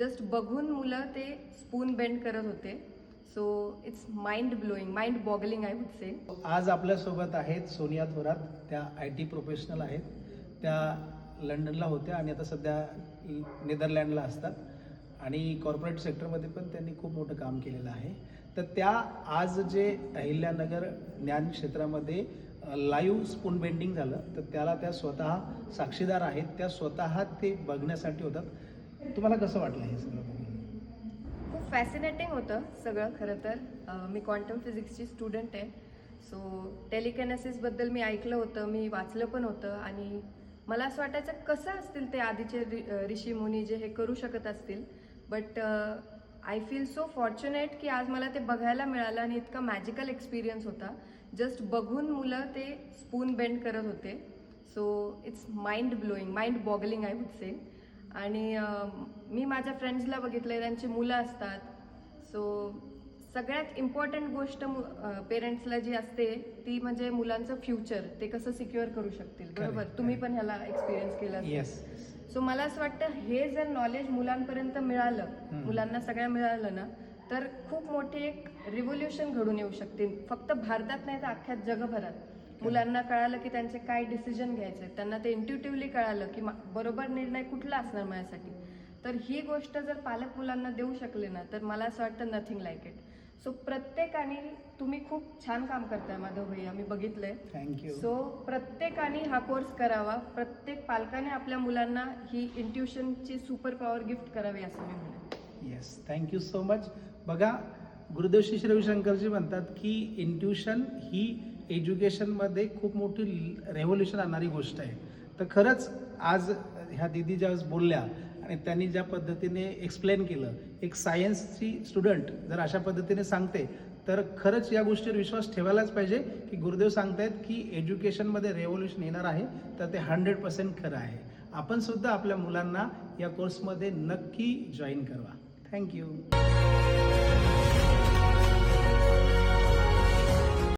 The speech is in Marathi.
जस्ट बघून मुलं ते स्पून बेंड करत होते. So it's mind blowing, mind boggling I would say. आज आपल्यासोबत आहेत सोनिया थोरात. त्या IT प्रोफेशनल आहेत. त्या लंडनला होत्या आणि आता सध्या नेदरलँडला असतात आणि कॉर्पोरेट सेक्टरमध्ये पण त्यांनी खूप मोठं काम केलेलं आहे. तर त्या आज जे अहिल्यानगर ज्ञान क्षेत्रामध्ये लाईव्ह स्पून बेंडिंग झालं तर त्याला त्या स्वतः साक्षीदार आहेत. त्या स्वतः ते बघण्यासाठी होतात. तुम्हाला कसं वाटलं हे सगळं बघून? खूप फॅसिनेटिंग होतं सगळं. खरं तर मी क्वांटम फिजिक्सची स्टुडंट आहे. सो टेलिकेनेसिसबद्दल मी ऐकलं होतं, मी वाचलं पण होतं आणि मला असं वाटायचं कसं असतील ते आधीचे ऋषी मुनी जे हे करू शकत असतील. But I feel so fortunate की आज मला ते बघायला मिळालं आणि इतका मॅजिकल एक्सपिरियन्स होता. जस्ट बघून मुलं ते स्पून बेंड करत होते. So it's mind blowing, mind boggling I would say. आणि मी माझ्या फ्रेंड्सला बघितलं आहे, त्यांची मुलं असतात. सो सगळ्यात इम्पॉर्टंट गोष्ट पेरेंट्सला जी असते ती म्हणजे मुलांचं फ्युचर ते कसं सिक्युअर करू शकतील. बरोबर, तुम्ही पण ह्याला एक्सपिरियन्स केला. येस. सो मला असं वाटतं हे जर नॉलेज मुलांपर्यंत मिळालं, मुलांना सगळ्या मिळालं ना, तर खूप मोठी एक रिव्होल्युशन घडून येऊ शकते. फक्त भारतात नाही तर अख्ख्या जगभरात. मुलांना कळालं की त्यांचे काय डिसिजन घ्यायचे, त्यांना ते इंट्युटिव्हली कळालं की बरोबर निर्णय कुठला असणार माझ्यासाठी. तर ही गोष्ट जर पालक मुलांना देऊ शकले ना, तर मला असं वाटतं नथिंग लाईक इट. सो प्रत्येकाने, तुम्ही खूप छान काम करताय माधव भैया, मी बघितलंय. थँक्यू. सो प्रत्येकाने हा कोर्स करावा. प्रत्येक पालकाने आपल्या मुलांना ही इंट्युशनची सुपर पॉवर गिफ्ट करावी असं मी म्हणेन. Yes, thank you so much. बघा, गुरुदेव श्री रविशंकरजी म्हणतात की इंट्युशन ही एज्युकेशनमध्ये खूप मोठी रेव्होल्युशन आणणारी गोष्ट आहे. तर खरंच आज ह्या दिदी ज्यावेळेस बोलल्या आणि त्यांनी ज्या पद्धतीने एक्सप्लेन केलं, एक सायन्सची स्टुडंट जर अशा पद्धतीने सांगते तर खरंच या गोष्टीवर विश्वास ठेवायलाच पाहिजे की गुरुदेव सांगतायत की एज्युकेशनमध्ये रेव्होल्युशन येणार आहे. तर ते 100% खरं आहे. आपण सुद्धा आपल्या मुलांना या कोर्समध्ये नक्की जॉईन करवा. थँक्यू.